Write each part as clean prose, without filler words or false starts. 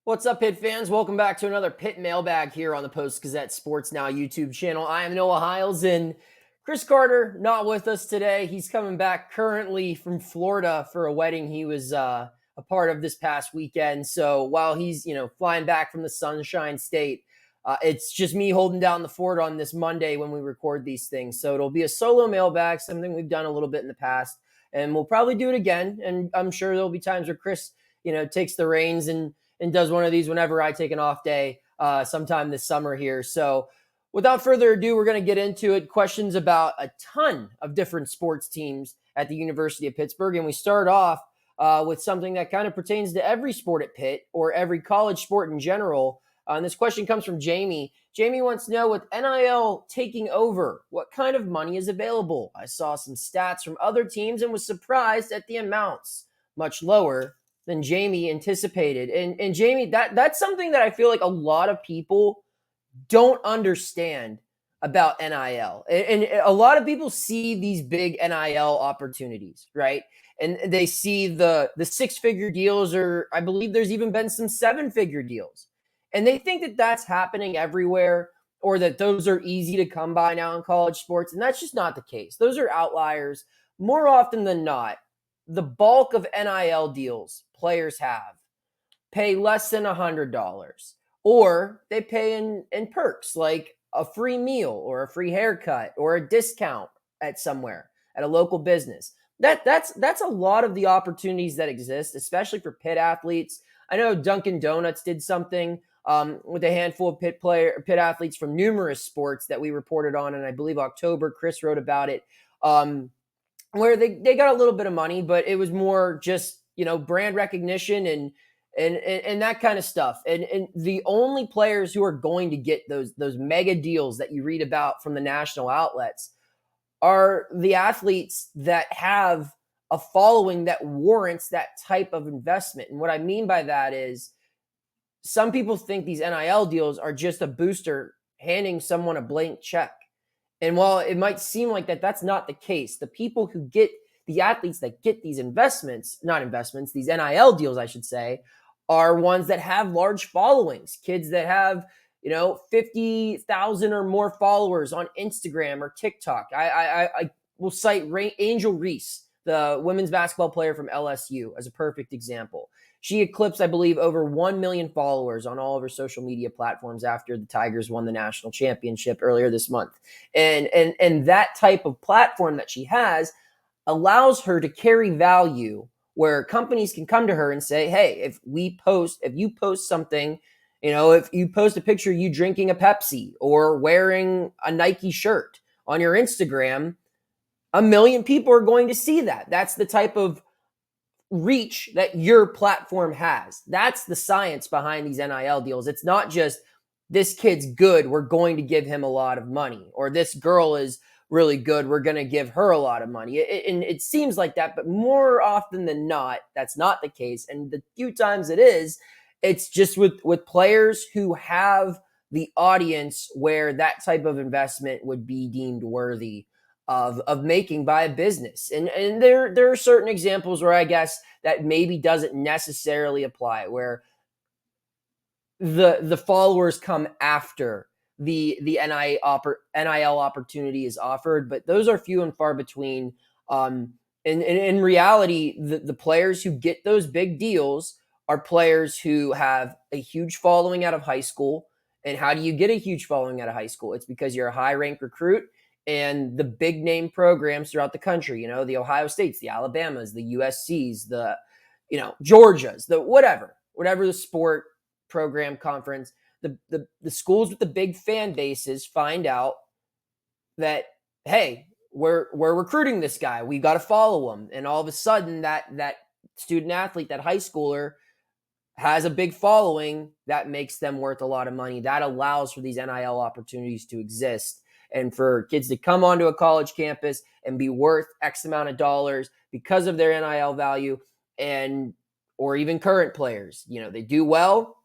What's up, Pitt fans? Welcome back to another Pitt mailbag here on the Post-Gazette Sports Now YouTube channel. I am Noah Hiles, and Chris Carter not with us today. He's coming back currently from Florida for a wedding he was a part of this past weekend. So while he's flying back from the Sunshine State, it's just me holding down the fort on this Monday when we record these things. So it'll be a solo mailbag, something we've done a little bit in the past, and we'll probably do it again. And I'm sure there'll be times where Chris, takes the reins and does one of these whenever I take an off day sometime this summer here. So without further ado, we're going to get into it. Questions about a ton of different sports teams at the University of Pittsburgh. And we start off with something that kind of pertains to every sport at Pitt or every college sport in general. And this question comes from Jamie. Jamie wants to know, with NIL taking over, what kind of money is available? I saw some stats from other teams and was surprised at the amounts, much lower than Jamie anticipated. And Jamie, that's something that I feel like a lot of people don't understand about NIL. And a lot of people see these big NIL opportunities, right? And they see the six-figure deals, or I believe there's even been some seven-figure deals. And they think that that's happening everywhere, or that those are easy to come by now in college sports. And that's just not the case. Those are outliers. More often than not, the bulk of NIL deals players have pay less than $100, or they pay in perks like a free meal or a free haircut or a discount at somewhere at a local business. That's a lot of the opportunities that exist, especially for Pitt athletes. I know Dunkin' Donuts did something with a handful of Pitt athletes from numerous sports that we reported on, and I believe October. Chris wrote about it. Where they got a little bit of money, but it was more just, brand recognition and that kind of stuff. And the only players who are going to get those mega deals that you read about from the national outlets are the athletes that have a following that warrants that type of investment. And what I mean by that is, some people think these NIL deals are just a booster handing someone a blank check. And while it might seem like that, that's not the case. The people who get the athletes that get these these NIL deals, I should say, are ones that have large followings, kids that have, 50,000 or more followers on Instagram or TikTok. I will cite Angel Reese, the women's basketball player from LSU, as a perfect example. She eclipsed, I believe, over 1 million followers on all of her social media platforms after the Tigers won the national championship earlier this month. And that type of platform that she has allows her to carry value, where companies can come to her and say, hey, if you post something, if you post a picture of you drinking a Pepsi or wearing a Nike shirt on your Instagram, 1 million people are going to see that. That's the type of reach that your platform has. That's the science behind these NIL deals. It's not just, this kid's good, we're going to give him a lot of money, or this girl is really good, we're going to give her a lot of money. And it seems like that, but more often than not, that's not the case. And the few times it is, it's just with players who have the audience where that type of investment would be deemed worthy of making by a business. And there are certain examples where I guess that maybe doesn't necessarily apply, where the followers come after the NIL opportunity is offered, but those are few and far between. And in reality, the players who get those big deals are players who have a huge following out of high school. And how do you get a huge following out of high school? It's because you're a high-ranked recruit, and the big name programs throughout the country, the Ohio States, the Alabamas, the USCs, the, Georgias, the whatever the sport program conference, the schools with the big fan bases find out that, hey, we're recruiting this guy, we got to follow him. And all of a sudden that student athlete, that high schooler, has a big following that makes them worth a lot of money. That allows for these NIL opportunities to exist, and for kids to come onto a college campus and be worth X amount of dollars because of their NIL value. And or even current players, they do well,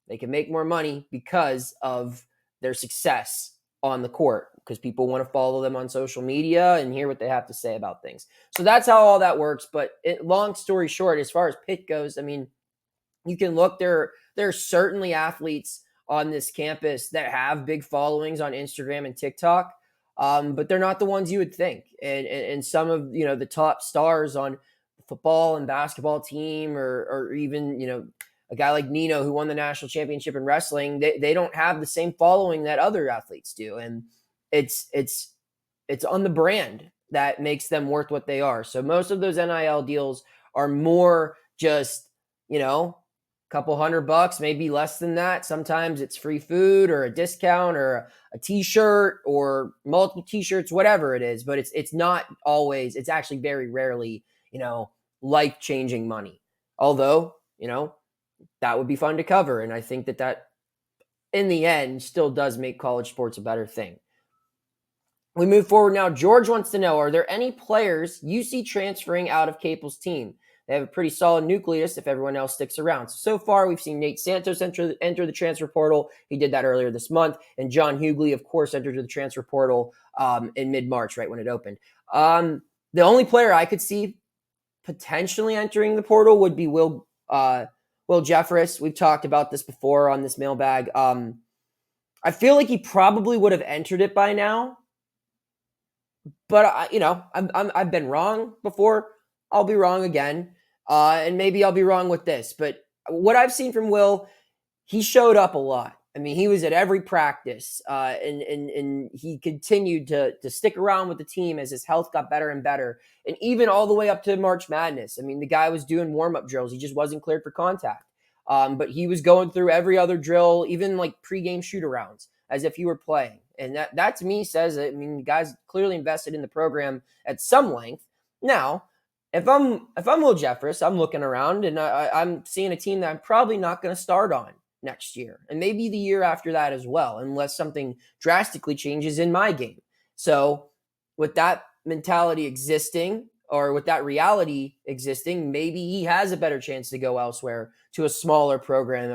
they can make more money because of their success on the court, because people want to follow them on social media and hear what they have to say about things. So that's how all that works. But long story short, as far as Pitt goes, I mean, You can look, there are certainly athletes on this campus that have big followings on Instagram and TikTok, but they're not the ones you would think. And some of the top stars on the football and basketball team, or even a guy like Nino who won the national championship in wrestling, they don't have the same following that other athletes do, and it's on the brand that makes them worth what they are. So most of those NIL deals are more just couple $100, maybe less than that. Sometimes it's free food or a discount or a t-shirt or multiple t-shirts, whatever it is. But it's not always, it's actually very rarely, life-changing money. Although, that would be fun to cover. And I think that in the end still does make college sports a better thing. We move forward now. George wants to know, are there any players you see transferring out of Capel's team? They have a pretty solid nucleus if everyone else sticks around. So far, we've seen Nate Santos enter the transfer portal. He did that earlier this month. And John Hughley, of course, entered the transfer portal in mid-March, right when it opened. The only player I could see potentially entering the portal would be Will Jeffress. We've talked about this before on this mailbag. I feel like he probably would have entered it by now. But I've been wrong before. I'll be wrong again. And maybe I'll be wrong with this. But what I've seen from Will, he showed up a lot. I mean, he was at every practice, and he continued to stick around with the team as his health got better and better. And even all the way up to March Madness. I mean, the guy was doing warm-up drills. He just wasn't cleared for contact. But he was going through every other drill, even like pregame shoot-arounds, as if he were playing. And that to me says, the guy's clearly invested in the program at some length. Now, if I'm Will Jeffress, I'm looking around and I'm seeing a team that I'm probably not going to start on next year, and maybe the year after that as well, unless something drastically changes in my game. So with that mentality existing, or with that reality existing, maybe he has a better chance to go elsewhere to a smaller program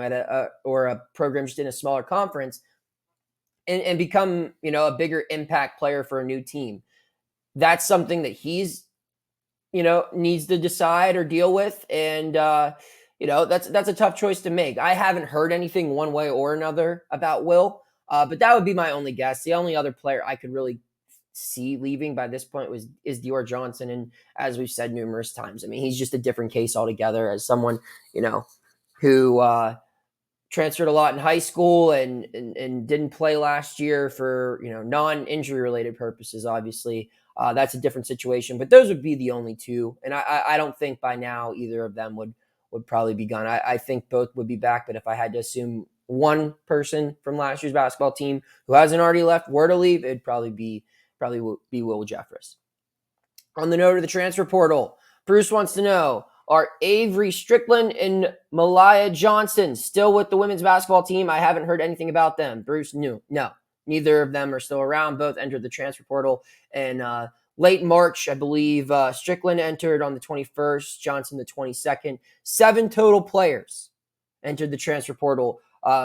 or a program just in a smaller conference and become, a bigger impact player for a new team. That's something that he's, needs to decide or deal with. And, that's a tough choice to make. I haven't heard anything one way or another about Will, but that would be my only guess. The only other player I could really see leaving by this point is Dior Johnson. And as we've said numerous times, he's just a different case altogether as someone, who, transferred a lot in high school and didn't play last year for, non-injury related purposes. Obviously, that's a different situation, but those would be the only two. And I don't think by now either of them would probably be gone. I think both would be back, but if I had to assume one person from last year's basketball team who hasn't already left were to leave, it'd probably be Will Jeffress. On the note of the transfer portal, Bruce wants to know, are Avery Strickland and Malaya Johnson still with the women's basketball team? I haven't heard anything about them. Bruce, no. Neither of them are still around. Both entered the transfer portal in late March, I believe. Strickland entered on the 21st, Johnson the 22nd. 7 total players entered the transfer portal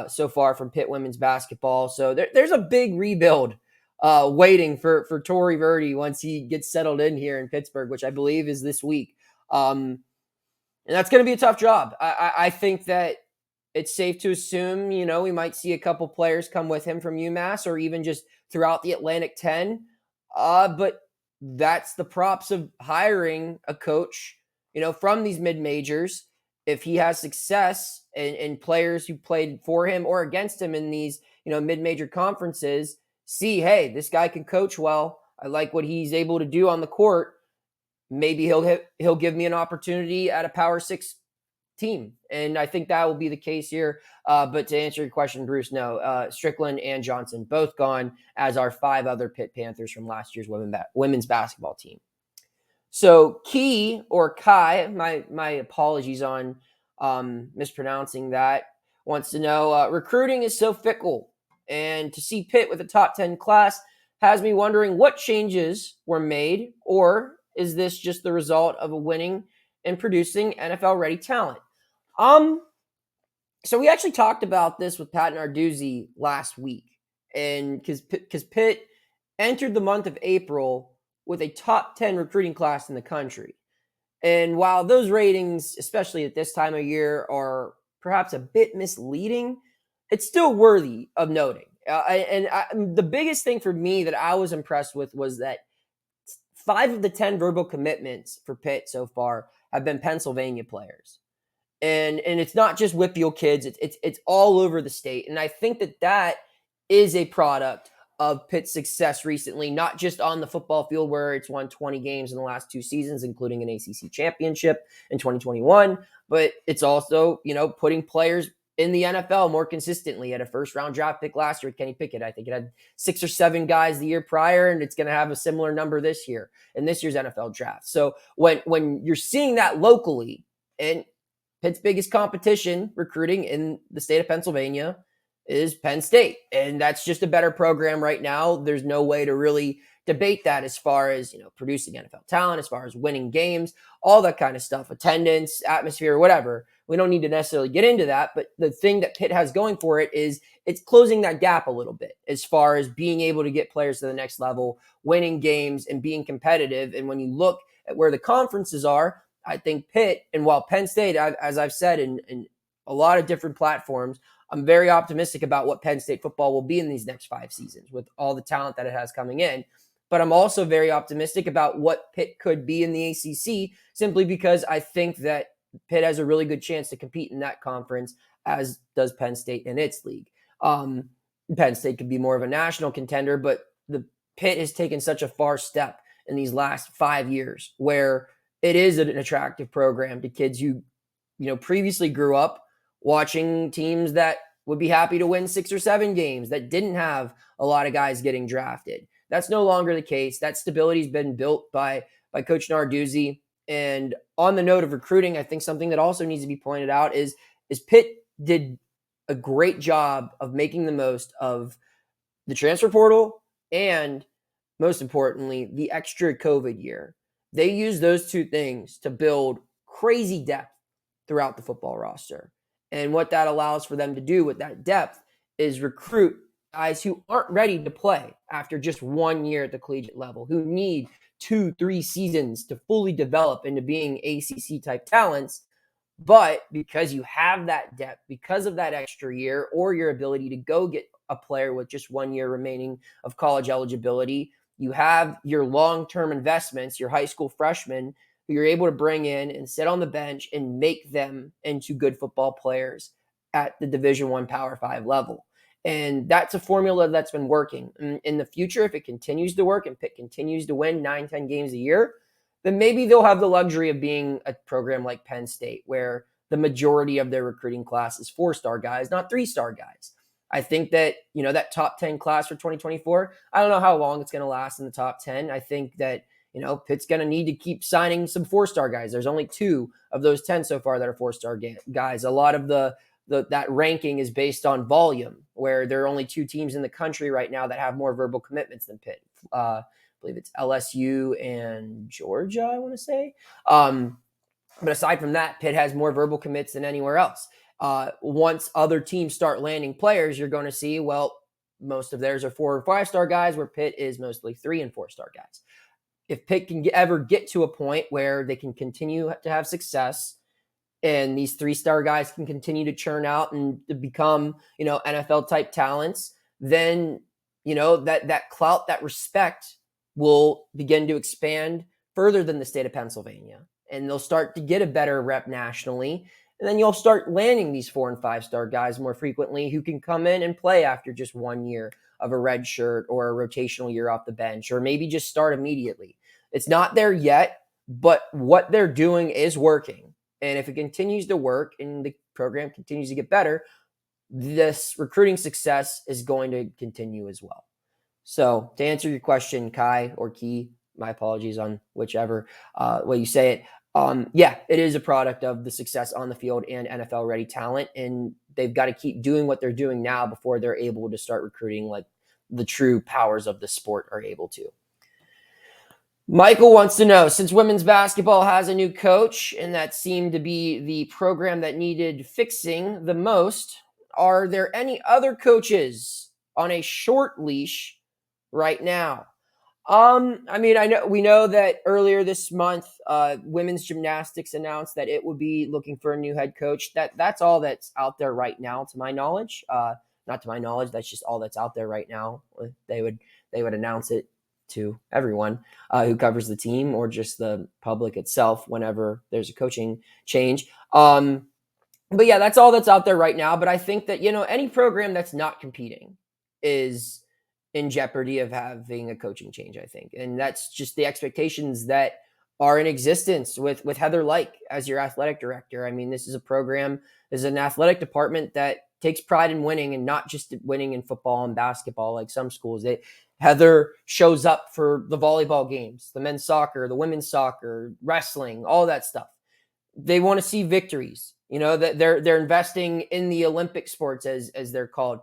so far from Pitt women's basketball. So there's a big rebuild waiting for Tory Verdi once he gets settled in here in Pittsburgh, which I believe is this week. And that's going to be a tough job. I think that it's safe to assume, we might see a couple players come with him from UMass or even just throughout the Atlantic 10. But that's the props of hiring a coach, from these mid-majors. If he has success and players who played for him or against him in these, mid-major conferences see, hey, this guy can coach well. I like what he's able to do on the court. Maybe he'll give me an opportunity at a Power 6 team. And I think that will be the case here. But to answer your question, Bruce, no. Strickland and Johnson both gone, as are 5 other Pitt Panthers from last year's women's basketball team. So Key, or Kai, my apologies on mispronouncing that, wants to know, recruiting is so fickle. And to see Pitt with a top 10 class has me wondering what changes were made, or is this just the result of a winning and producing NFL-ready talent? So we actually talked about this with Pat Narduzzi last week, and because Pitt entered the month of April with a top 10 recruiting class in the country. And while those ratings, especially at this time of year, are perhaps a bit misleading, it's still worthy of noting. The biggest thing for me that I was impressed with was that 5 of the 10 verbal commitments for Pitt so far have been Pennsylvania players. And it's not just Whitfield kids, it's all over the state. And I think that is a product of Pitt's success recently, not just on the football field where it's won 20 games in the last 2 seasons, including an ACC championship in 2021, but it's also, putting players in the NFL more consistently. At a first-round draft pick last year with Kenny Pickett. I think it had 6 or 7 guys the year prior, and it's going to have a similar number this year in this year's NFL draft. So when you're seeing that locally, and Pitt's biggest competition recruiting in the state of Pennsylvania is Penn State. And that's just a better program right now. There's no way to really debate that as far as, producing NFL talent, as far as winning games, all that kind of stuff, attendance, atmosphere, whatever. We don't need to necessarily get into that. But the thing that Pitt has going for it is it's closing that gap a little bit as far as being able to get players to the next level, winning games, and being competitive. And when you look at where the conferences are, I think Pitt, and while Penn State, as I've said in a lot of different platforms, I'm very optimistic about what Penn State football will be in these next 5 seasons with all the talent that it has coming in. But I'm also very optimistic about what Pitt could be in the ACC, simply because I think that Pitt has a really good chance to compete in that conference, as does Penn State in its league. Penn State could be more of a national contender, but the Pitt has taken such a far step in these last 5 years where it is an attractive program to kids who, previously grew up watching teams that would be happy to win 6 or 7 games that didn't have a lot of guys getting drafted. That's no longer the case. That stability has been built by Coach Narduzzi. And on the note of recruiting, I think something that also needs to be pointed out is Pitt did a great job of making the most of the transfer portal and, most importantly, the extra COVID year. They used those 2 things to build crazy depth throughout the football roster. And what that allows for them to do with that depth is recruit guys who aren't ready to play after just 1 year at the collegiate level, who need 2-3 seasons to fully develop into being ACC type talents. But because you have that depth, because of that extra year, or your ability to go get a player with just 1 year remaining of college eligibility, you have your long-term investments, your high school freshmen, who you're able to bring in and sit on the bench and make them into good football players at the Division I Power 5 level. And that's a formula that's been working. In the future, if it continues to work and Pitt continues to win 9-10 games a year, then maybe they'll have the luxury of being a program like Penn State, where the majority of their recruiting class is 4-star guys, not 3-star guys. I think that, that top 10 class for 2024, I don't know how long it's going to last in the top 10. I think that, Pitt's going to need to keep signing some 4-star guys. There's only 2 of those 10 so far that are 4-star guys. A lot of that ranking is based on volume, where there are only 2 teams in the country right now that have more verbal commitments than Pitt. I believe it's LSU and Georgia, I want to say. But aside from that, Pitt has more verbal commits than anywhere else. Once other teams start landing players, you're going to see, most of theirs are 4 or 5-star guys, where Pitt is mostly 3 and 4-star guys. If Pitt can ever get to a point where they can continue to have success, and these 3-star guys can continue to churn out and to become, NFL type talents, then, that clout, that respect will begin to expand further than the state of Pennsylvania. And they'll start to get a better rep nationally. And then you'll start landing these 4 and 5-star guys more frequently, who can come in and play after just 1 year of a red shirt or a rotational year off the bench, or maybe just start immediately. It's not there yet, but what they're doing is working. And if it continues to work and the program continues to get better, this recruiting success is going to continue as well. So to answer your question, Kai or Key, my apologies on whichever way you say it. It is a product of the success on the field and NFL ready talent. And they've got to keep doing what they're doing now before they're able to start recruiting like the true powers of the sport are able to. Michael wants to know, since women's basketball has a new coach, and that seemed to be the program that needed fixing the most, are there any other coaches on a short leash right now? I mean, we know that earlier this month, women's gymnastics announced that it would be looking for a new head coach. That's all that's out there right now, to my knowledge. Not to my knowledge, that's just all that's out there right now. They would announce it to everyone who covers the team or just the public itself whenever there's a coaching change. But yeah, that's all that's out there right now. But I think that, any program that's not competing is in jeopardy of having a coaching change, I think. And that's just the expectations that are in existence with Heather Lyke as your athletic director. I mean, this is an athletic department that takes pride in winning, and not just winning in football and basketball like some schools. Heather shows up for the volleyball games, the men's soccer, the women's soccer, wrestling, all that stuff. They want to see victories. That they're investing in the Olympic sports, as they're called,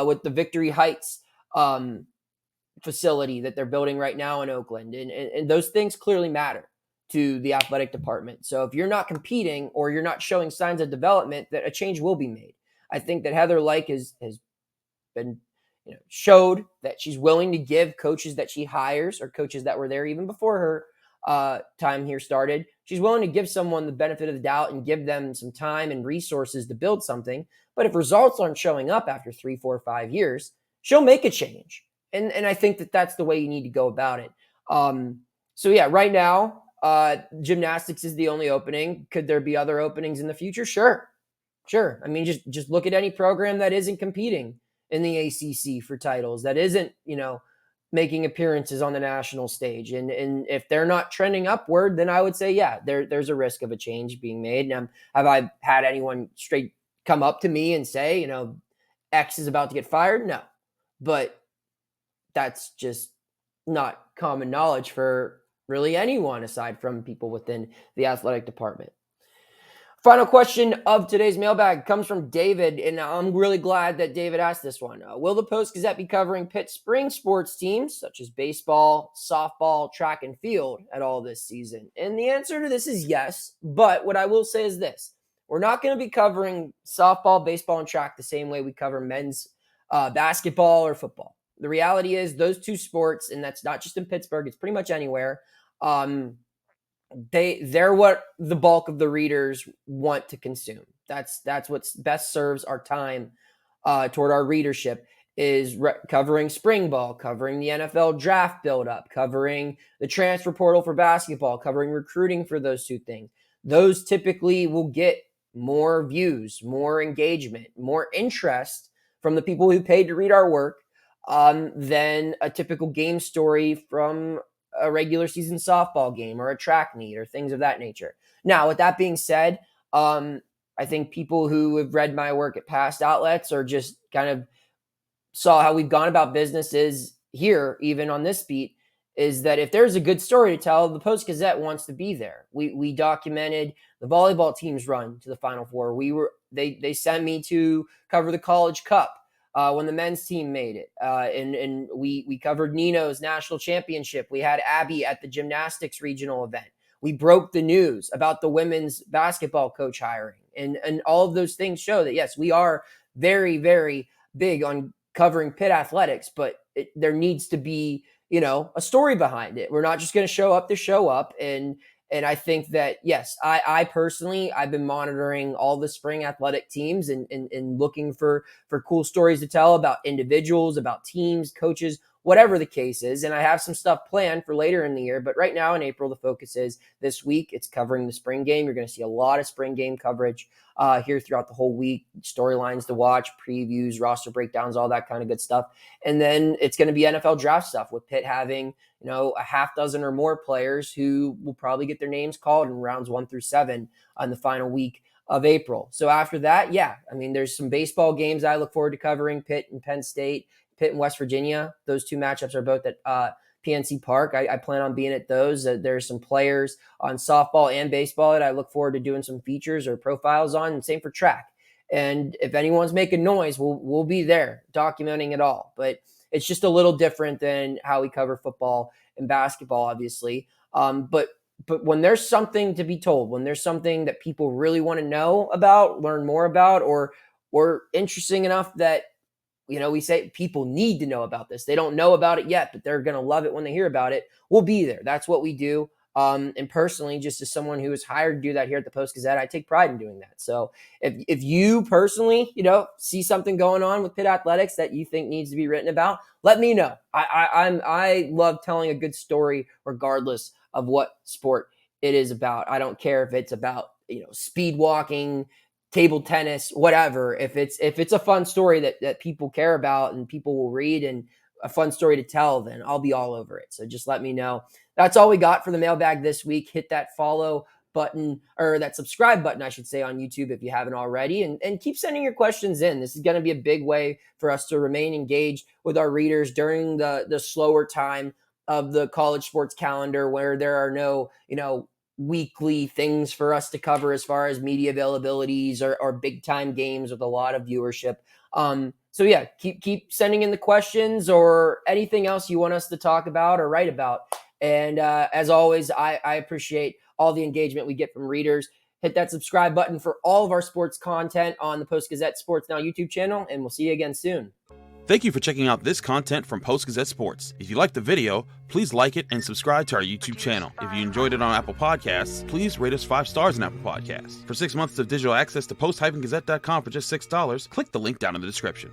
with the Victory Heights facility that they're building right now in Oakland, and those things clearly matter to the athletic department. So if you're not competing or you're not showing signs of development, that a change will be made. I think that Heather Lyke has been, showed that she's willing to give coaches that she hires, or coaches that were there even before her time here started. She's willing to give someone the benefit of the doubt and give them some time and resources to build something. But if results aren't showing up after 3, 4, 5 years, she'll make a change. And I think that that's the way you need to go about it. So yeah, right now, gymnastics is the only opening. Could there be other openings in the future? Sure. I mean, just look at any program that isn't competing in the ACC for titles, that isn't, making appearances on the national stage. And if they're not trending upward, then I would say, yeah, there's a risk of a change being made. Now, have I had anyone straight come up to me and say, X is about to get fired? No. But that's just not common knowledge for really anyone aside from people within the athletic department. Final question of today's mailbag comes from David, and I'm really glad that David asked this one. Will the Post-Gazette be covering Pitt spring sports teams such as baseball, softball, track, and field at all this season? And the answer to this is yes, but what I will say is this. We're not going to be covering softball, baseball, and track the same way we cover men's basketball or football. The reality is those two sports, and that's not just in Pittsburgh, it's pretty much anywhere, they're what the bulk of the readers want to consume. That's what best serves our time toward our readership, is covering spring ball, covering the NFL draft buildup, covering the transfer portal for basketball, covering recruiting for those two things. Those typically will get more views, more engagement, more interest from the people who paid to read our work than a typical game story from a regular season softball game or a track meet or things of that nature. Now, with that being said, I think people who have read my work at past outlets or just kind of saw how we've gone about businesses here, even on this beat, is that if there's a good story to tell, the Post-Gazette wants to be there. We documented the volleyball team's run to the Final Four. They sent me to cover the College Cup when the men's team made it. And we covered Nino's national championship. We had Abby at the gymnastics regional event. We broke the news about the women's basketball coach hiring. And all of those things show that, yes, we are very, very big on covering Pitt athletics, but there needs to be, a story behind it. We're not just going to show up to show up. And I think that, yes, I personally, I've been monitoring all the spring athletic teams and looking for cool stories to tell about individuals, about teams, coaches, whatever the case is. And I have some stuff planned for later in the year. But right now in April, the focus is this week. It's covering the spring game. You're going to see a lot of spring game coverage here throughout the whole week, storylines to watch, previews, roster breakdowns, all that kind of good stuff. And then it's going to be NFL draft stuff with Pitt having, a half dozen or more players who will probably get their names called in rounds 1 through 7 on the final week of April. So after that, yeah, I mean, there's some baseball games I look forward to covering, Pitt and Penn State, Pitt and West Virginia. Those two matchups are both at PNC Park. I plan on being at those. There's some players on softball and baseball that I look forward to doing some features or profiles on, and same for track. And if anyone's making noise, we'll be there documenting it all. But it's just a little different than how we cover football and basketball, obviously. But when there's something to be told, when there's something that people really want to know about, learn more about, or interesting enough that we say people need to know about this. They don't know about it yet, but they're going to love it when they hear about it. We'll be there. That's what we do. And personally, just as someone who was hired to do that here at the Post-Gazette, I take pride in doing that. So if you personally, see something going on with Pitt athletics that you think needs to be written about, let me know. I love telling a good story regardless of what sport it is about. I don't care if it's about, speed walking, table tennis, whatever. If it's a fun story that people care about and people will read and a fun story to tell, then I'll be all over it. So just let me know. That's all we got for the mailbag this week. Hit that follow button, or that subscribe button, I should say, on YouTube if you haven't already, and keep sending your questions in. This is going to be a big way for us to remain engaged with our readers during the slower time of the college sports calendar, where there are no, weekly things for us to cover as far as media availabilities or big time games with a lot of viewership. So yeah, keep sending in the questions or anything else you want us to talk about or write about. And as always, I appreciate all the engagement we get from readers. Hit that subscribe button for all of our sports content on the Post-Gazette Sports Now YouTube channel, and we'll see you again soon. Thank you for checking out this content from Post-Gazette Sports. If you liked the video, please like it and subscribe to our YouTube channel. If you enjoyed it on Apple Podcasts, please rate us 5 stars on Apple Podcasts. For 6 months of digital access to post-gazette.com for just $6, click the link down in the description.